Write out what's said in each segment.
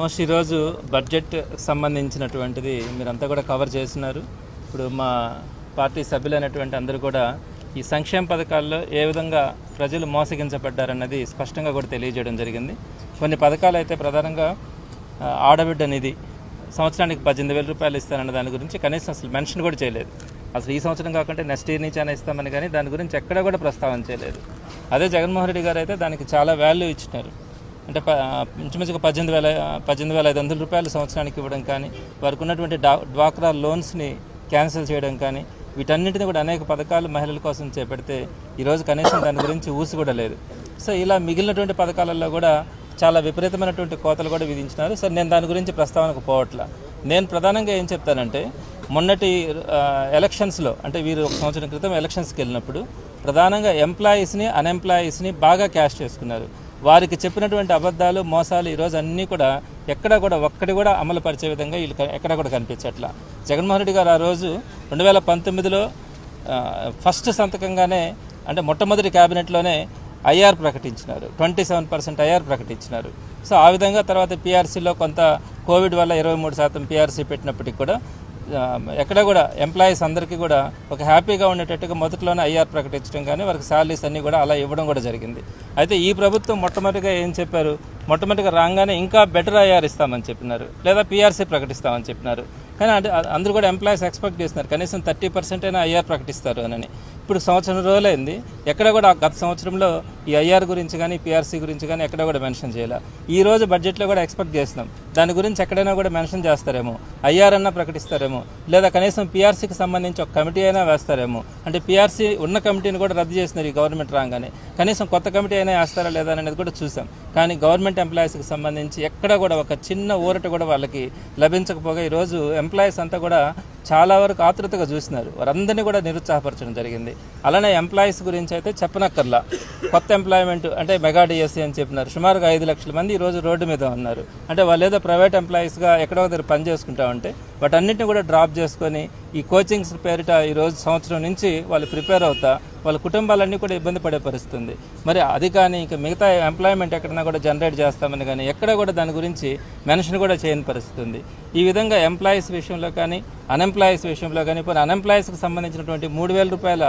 Almost ఈరోజు budget సంబంధించినటువంటిది మీరంతా కూడా కవర్ చేస్తున్నారు. ఇప్పుడు మా పార్టీ సభ్యులైనటువంటి అందరూ కూడా ఈ సంక్షేమ పథకాల్లో ఏ విధంగా ప్రజలు మోసగించబడ్డారన్నది స్పష్టంగా కూడా తెలియజేయడం జరిగింది. కొన్ని పథకాలు అయితే ప్రధానంగా ఆడబిడ్డ నిధి సంవత్సరానికి 18,000 రూపాయలు ఇస్తానన్న దాని గురించి కనీసం అసలు మెన్షన్ కూడా చేయలేదు. అసలు ఈ సంవత్సరం కాకుండా నెక్స్ట్ ఇయర్ నుంచి అయినా ఇస్తామని కానీ దాని గురించి ఎక్కడ కూడా ప్రస్తావన చేయలేదు. అదే జగన్మోహన్ రెడ్డి గారు అయితే దానికి చాలా వాల్యూ ఇచ్చినారు. అంటే ఇంచుమించుగా 18,500 రూపాయలు సంవత్సరానికి ఇవ్వడం కానీ, వారికి ఉన్నటువంటి డ్వాక్రా లోన్స్ని క్యాన్సిల్ చేయడం కానీ, వీటన్నింటినీ కూడా అనేక పథకాలు మహిళల కోసం చేపడితే ఈరోజు కనీసం దాని గురించి ఊసి కూడా లేదు. సో ఇలా మిగిలినటువంటి పథకాలలో కూడా చాలా విపరీతమైనటువంటి కోతలు కూడా విధించినారు. సరే, నేను దాని గురించి ప్రస్తావనకు పోవట్లా. నేను ప్రధానంగా ఏం చెప్తానంటే, మొన్నటి ఎలక్షన్స్లో అంటే వీరు ఒక సంవత్సరం క్రితం ఎలక్షన్స్కి వెళ్ళినప్పుడు ప్రధానంగా ఎంప్లాయీస్ని అన్ఎంప్లాయీస్ని బాగా క్యాష్ చేసుకున్నారు. వారికి చెప్పినటువంటి అబద్ధాలు మోసాలు ఈరోజు అన్నీ కూడా ఎక్కడ కూడా ఒక్కటి కూడా అమలు పరిచే విధంగా వీళ్ళు ఎక్కడ కూడా కనిపించట్లా. జగన్మోహన్ రెడ్డి గారు ఆ రోజు 2019లో ఫస్ట్ సంతకంగానే అంటే మొట్టమొదటి క్యాబినెట్లోనే ఐఆర్ ప్రకటించినారు. 27% ఐఆర్ ప్రకటించినారు. సో ఆ విధంగా తర్వాత పీఆర్సీలో కొంత కోవిడ్ వల్ల 23% పీఆర్సీ పెట్టినప్పటికీ కూడా ఎక్కడ కూడా ఎంప్లాయీస్ అందరికీ కూడా ఒక హ్యాపీగా ఉండేటట్టుగా మొదట్లోనే ఐఆర్ ప్రకటించడం కానీ వారికి శాలరీస్ అన్నీ కూడా అలా ఇవ్వడం కూడా జరిగింది. అయితే ఈ ప్రభుత్వం మొట్టమొదటిగా ఏం చెప్పారు, మొట్టమొదటిగా రాగానే ఇంకా బెటర్ ఐఆర్ ఇస్తామని చెప్పినారు, లేదా పీఆర్సీ ప్రకటిస్తామని చెప్పినారు. కానీ అందరూ కూడా ఎంప్లాయీస్ ఎక్స్పెక్ట్ చేస్తున్నారు కనీసం 30% అయినా ఐఆర్ ప్రకటిస్తారు అని. ఇప్పుడు సంవత్సరం రోజులైంది, ఎక్కడ కూడా గత సంవత్సరంలో ఈ ఐఆర్ గురించి కానీ పీఆర్సీ గురించి కానీ ఎక్కడ కూడా మెన్షన్ చేయాలి. ఈ రోజు బడ్జెట్లో కూడా ఎక్స్పెక్ట్ చేస్తున్నాం దాని గురించి ఎక్కడైనా కూడా మెన్షన్ చేస్తారేమో, ఐఆర్ అన్నా ప్రకటిస్తారేమో, లేదా కనీసం పీఆర్సీకి సంబంధించి ఒక కమిటీ అయినా వేస్తారేమో. అంటే పీఆర్సీ ఉన్న కమిటీని కూడా రద్దు చేస్తున్నారు ఈ గవర్నమెంట్ రాగానే. కనీసం కొత్త కమిటీ అయినా వేస్తారా లేదా అనేది కూడా చూసాం. కానీ గవర్నమెంట్ ఎంప్లాయీస్కి సంబంధించి ఎక్కడ కూడా ఒక చిన్న ఊరట కూడా వాళ్ళకి లభించకపోగా ఈరోజు ఎంప్లాయీస్ అంతా కూడా చాలా వరకు ఆతృతగా చూసినారు. వారందరినీ కూడా నిరుత్సాహపరచడం జరిగింది. అలానే ఎంప్లాయీస్ గురించి అయితే చెప్పనక్కర్లా. కొత్త ఎంప్లాయ్మెంట్ అంటే మెగా డిఎస్సీ అని చెప్పినారు. సుమారుగా 5 లక్షల మంది ఈరోజు రోడ్డు మీద ఉన్నారు. అంటే వాళ్ళు ఏదో ప్రైవేట్ ఎంప్లాయీస్గా ఎక్కడో దగ్గర పని చేసుకుంటా ఉంటే వాటన్నిటిని కూడా డ్రాప్ చేసుకొని ఈ కోచింగ్స్ పేరిట ఈరోజు సంవత్సరం నుంచి వాళ్ళు ప్రిపేర్ అవుతా వాళ్ళ కుటుంబాలన్నీ కూడా ఇబ్బంది పడే పరిస్థితి ఉంది. మరి అది కానీ ఇంకా మిగతా ఎంప్లాయ్మెంట్ ఎక్కడైనా కూడా జనరేట్ చేస్తామని కానీ ఎక్కడ కూడా దాని గురించి మెన్షన్ కూడా చేయని పరిస్థితి ఉంది. ఈ విధంగా ఎంప్లాయీస్ విషయంలో కానీ అన్ఎంప్లాయీస్ విషయంలో కానీ ఇప్పుడు అన్ఎంప్లాయీస్కి సంబంధించినటువంటి 3,000 రూపాయల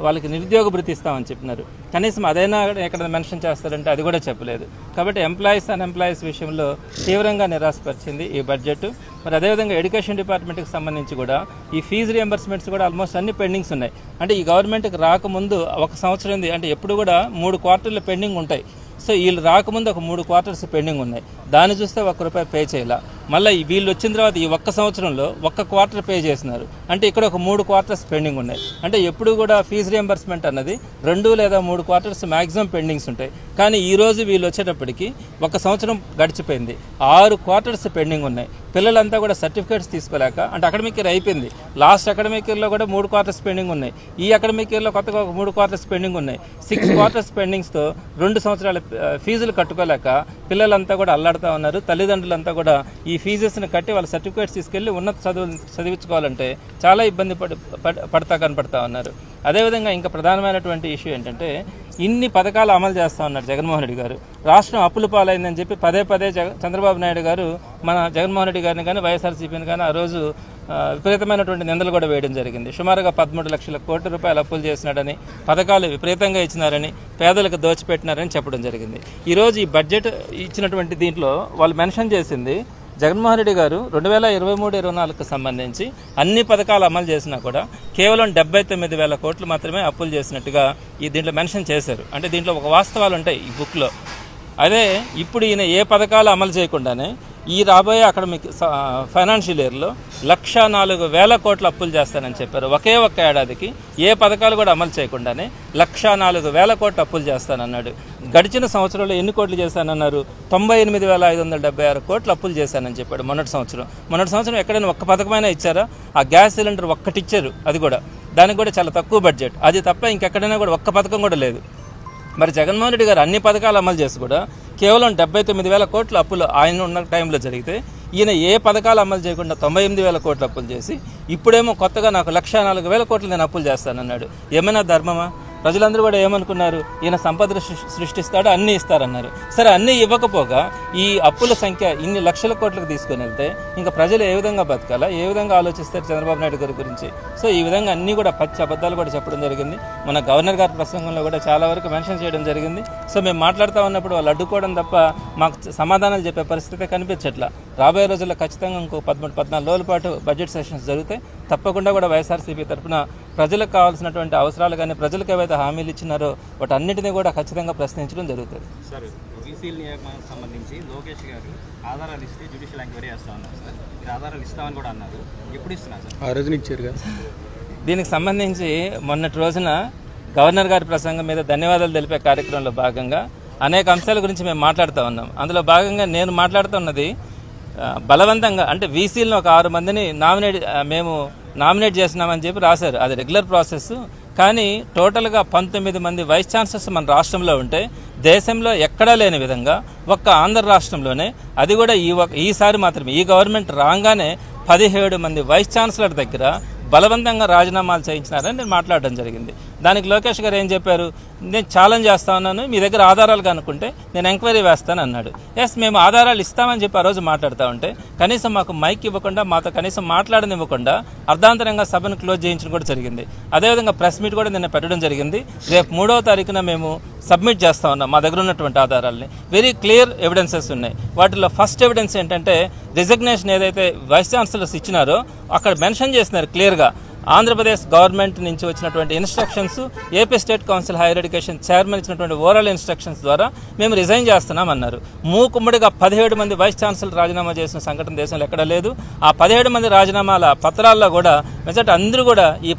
వాళ్ళకి నిరుద్యోగ భృతి ఇస్తామని చెప్పినారు. కనీసం అదైనా ఎక్కడ మెన్షన్ చేస్తారంటే అది కూడా చెప్పలేదు. కాబట్టి ఎంప్లాయీస్ అన్ఎంప్లాయీస్ విషయంలో తీవ్రంగా నిరాశపరిచింది ఈ బడ్జెట్. మరి అదేవిధంగా ఎడ్యుకేషన్ డిపార్ట్మెంట్కి సంబంధించి కూడా ఈ ఫీజు రియంబర్స్మెంట్స్ కూడా ఆల్మోస్ట్ అన్ని పెండింగ్స్ ఉన్నాయి. అంటే ఈ గవర్నమెంట్కి రాకముందు ఒక సంవత్సరం అంటే ఎప్పుడు కూడా 3 క్వార్టర్లు పెండింగ్ ఉంటాయి. సో వీళ్ళు రాకముందు ఒక 3 క్వార్టర్స్ పెండింగ్ ఉన్నాయి. దాన్ని చూస్తే ₹1 పే చేయాల. మళ్ళీ వీళ్ళు వచ్చిన తర్వాత ఈ ఒక్క సంవత్సరంలో 1 క్వార్టర్ పే చేసినారు. అంటే ఇక్కడ ఒక 3 క్వార్టర్స్ పెండింగ్ ఉన్నాయి. అంటే ఎప్పుడు కూడా ఫీజు రియంబర్స్మెంట్ అన్నది 2 లేదా 3 క్వార్టర్స్ మ్యాక్సిమం పెండింగ్స్ ఉంటాయి. కానీ ఈరోజు వీళ్ళు వచ్చేటప్పటికి 1 సంవత్సరం గడిచిపోయింది, 6 క్వార్టర్స్ పెండింగ్ ఉన్నాయి. పిల్లలంతా కూడా సర్టిఫికేట్స్ తీసుకోలేక, అంటే అకాడమిక్ ఇయర్ అయిపోయింది, లాస్ట్ అకాడమిక్ ఇయర్లో కూడా 3 క్వార్టర్స్ పెండింగ్ ఉన్నాయి. ఈ అకాడమిక్ ఇయర్లో కొత్తగా ఒక 3 క్వార్టర్స్ పెండింగ్ ఉన్నాయి. 6 క్వార్టర్స్ పెండింగ్స్తో 2 సంవత్సరాల ఫీజులు కట్టుకోలేక పిల్లలంతా కూడా అల్లాడుతూ ఉన్నారు. తల్లిదండ్రులంతా కూడా ఈ ఫీజెస్ని కట్టి వాళ్ళ సర్టిఫికేట్స్ తీసుకెళ్లి ఉన్నత చదివించుకోవాలంటే చాలా ఇబ్బంది కనపడతా ఉన్నారు. అదేవిధంగా ఇంకా ప్రధానమైనటువంటి ఇష్యూ ఏంటంటే, ఇన్ని పథకాలు అమలు చేస్తూ ఉన్నారు జగన్మోహన్ రెడ్డి గారు. రాష్ట్రం అప్పుల పాలైందని చెప్పి పదే చంద్రబాబు నాయుడు గారు మన జగన్మోహన్ రెడ్డి గారిని కానీ వైఎస్ఆర్సీపీని కానీ ఆ రోజు విపరీతమైనటువంటి నిందలు కూడా వేయడం జరిగింది. సుమారుగా 13 లక్షల కోట్ల రూపాయలు అప్పులు చేసినాడని, పథకాలు విపరీతంగా ఇచ్చినారని, పేదలకు దోచిపెట్టినారని చెప్పడం జరిగింది. ఈరోజు ఈ బడ్జెట్ ఇచ్చినటువంటి దీంట్లో వాళ్ళు మెన్షన్ చేసింది, జగన్మోహన్ రెడ్డి గారు 2023-24కు సంబంధించి అన్ని పథకాలు అమలు చేసినా కూడా కేవలం 79,000 కోట్లు మాత్రమే అప్పులు చేసినట్టుగా ఈ దీంట్లో మెన్షన్ చేశారు. అంటే దీంట్లో ఒక వాస్తవాలు ఉంటాయి ఈ బుక్లో. అదే ఇప్పుడు ఈయన ఏ పథకాలు అమలు చేయకుండానే ఈ రాబోయే అకాడమిక్ ఫైనాన్షియల్ ఇయర్లో 104,000 కోట్ల అప్పులు చేస్తానని చెప్పారు. ఒకే ఒక్క ఏడాదికి ఏ పథకాలు కూడా అమలు చేయకుండానే 104,000 కోట్ల అప్పులు చేస్తానన్నాడు. గడిచిన సంవత్సరంలో ఎన్ని కోట్లు చేశానన్నారు? 98,576 కోట్ల అప్పులు చేశానని చెప్పాడు మొన్నటి సంవత్సరం ఎక్కడైనా ఒక్క పథకమైనా ఇచ్చారా? ఆ గ్యాస్ సిలిండర్ ఒక్కటి ఇచ్చారు, అది కూడా దానికి కూడా చాలా తక్కువ బడ్జెట్. అది తప్ప ఇంకెక్కడైనా కూడా ఒక్క పథకం కూడా లేదు. మరి జగన్మోహన్ రెడ్డి గారు అన్ని పథకాలు అమలు చేసి కూడా కేవలం 79,000 కోట్ల అప్పులు ఆయన ఉన్న టైంలో జరిగితే, ఈయన ఏ పథకాలు అమలు చేయకుండా 98,000 కోట్ల అప్పులు చేసి ఇప్పుడేమో కొత్తగా నాకు 104,000 కోట్లు నేను అప్పులు చేస్తానన్నాడు. ఏమైనా ధర్మమా? ప్రజలందరూ కూడా ఏమనుకున్నారు, ఈయన సంపద సృష్టిస్తాడు, అన్నీ ఇస్తారన్నారు. సరే, అన్నీ ఇవ్వకపోగా ఈ అప్పుల సంఖ్య ఇన్ని లక్షల కోట్లకు తీసుకొని వెళ్తే ఇంకా ప్రజలు ఏ విధంగా బతకాలా, ఏ విధంగా ఆలోచిస్తారు చంద్రబాబు నాయుడు గారి గురించి? సో ఈ విధంగా అన్నీ కూడా పచ్చి అబద్ధాలు కూడా చెప్పడం జరిగింది. మన గవర్నర్ గారి ప్రసంగంలో కూడా చాలా వరకు మెన్షన్ చేయడం జరిగింది. సో మేము మాట్లాడుతూ ఉన్నప్పుడు వాళ్ళు అడ్డుకోవడం తప్ప మాకు సమాధానాలు చెప్పే పరిస్థితి కనిపించట్లా. రాబోయే రోజుల్లో ఖచ్చితంగా ఇంకో 13-14 రోజుల పాటు బడ్జెట్ సెషన్స్ జరుగుతాయి. తప్పకుండా కూడా వైఎస్ఆర్సీపీ తరఫున ప్రజలకు కావాల్సినటువంటి అవసరాలు కానీ ప్రజలకు ఏవైతే హామీలు ఇచ్చినారో వాటి అన్నింటినీ కూడా ఖచ్చితంగా ప్రశ్నించడం జరుగుతుంది. సార్, బీసీల నియామకానికి సంబంధించి లోకేష్ గారు ఆధారాలు ఇస్తే జ్యుడిషియల్ ఎంక్వైరీ చేస్తా ఉన్నారు సార్. మీరు ఆధారాలు ఇస్తామని కూడా అన్నారు, ఎప్పుడు ఇస్తున్నారు సార్? ఆ రోజున ఇచ్చారు కదా. దీనికి సంబంధించి మొన్నటి రోజున గవర్నర్ గారి ప్రసంగం మీద ధన్యవాదాలు తెలిపే కార్యక్రమంలో భాగంగా అనేక అంశాల గురించి మేము మాట్లాడుతూ ఉన్నాం. అందులో భాగంగా నేను మాట్లాడుతున్నది బలవంతంగా అంటే వీసీలను ఒక 6 మందిని మేము నామినేట్ చేసినామని చెప్పి రాశారు. అది రెగ్యులర్ ప్రాసెస్. కానీ టోటల్గా 19 మంది వైస్ ఛాన్సలర్స్ మన రాష్ట్రంలో ఉంటే దేశంలో ఎక్కడా లేని విధంగా ఒక్క ఆంధ్ర రాష్ట్రంలోనే, అది కూడా ఈసారి మాత్రమే ఈ గవర్నమెంట్ రాగానే 17 మంది వైస్ ఛాన్సలర్ దగ్గర బలవంతంగా రాజీనామాలు చేయించినారని నేను మాట్లాడడం జరిగింది. దానికి లోకేష్ గారు ఏం చెప్పారు, నేను ఛాలెంజ్ చేస్తా ఉన్నాను, మీ దగ్గర ఆధారాలు కనుక్కుంటే నేను ఎంక్వైరీ వేస్తాను అన్నాడు. ఎస్, మేము ఆధారాలు ఇస్తామని చెప్పి ఆ రోజు మాట్లాడుతూ ఉంటే కనీసం మాకు మైక్ ఇవ్వకుండా, మాతో కనీసం మాట్లాడనివ్వకుండా అర్ధాంతరంగా సభను క్లోజ్ చేయించడం కూడా జరిగింది. అదేవిధంగా ప్రెస్ మీట్ కూడా నిన్న పెట్టడం జరిగింది. రేపు 3వ తారీఖున మేము సబ్మిట్ చేస్తా ఉన్నాం మా దగ్గర ఉన్నటువంటి ఆధారాలని. వెరీ క్లియర్ ఎవిడెన్సెస్ ఉన్నాయి. వాటిలో ఫస్ట్ ఎవిడెన్స్ ఏంటంటే రిజిగ్నేషన్ ఏదైతే వైస్ ఛాన్సలర్స్ ఇచ్చినారో అక్కడ మెన్షన్ చేస్తున్నారు క్లియర్గా, ఆంధ్రప్రదేశ్ గవర్నమెంట్ నుంచి వచ్చినటువంటి instructions, AP state council higher education chairman ఇచ్చినటువంటి ఓవరాల్ ఇన్స్ట్రక్షన్స్ ద్వారా మేము రిజైన్ చేస్తున్నామన్నారు. మూకుమ్మడిగా 17 మంది వైస్ ఛాన్సలర్ రాజీనామా చేసిన సంఘటన దేశంలో ఎక్కడా లేదు. ఆ 17 మంది రాజీనామాల పత్రాల్లో కూడా మెజార్టీ అందరూ కూడా ఈ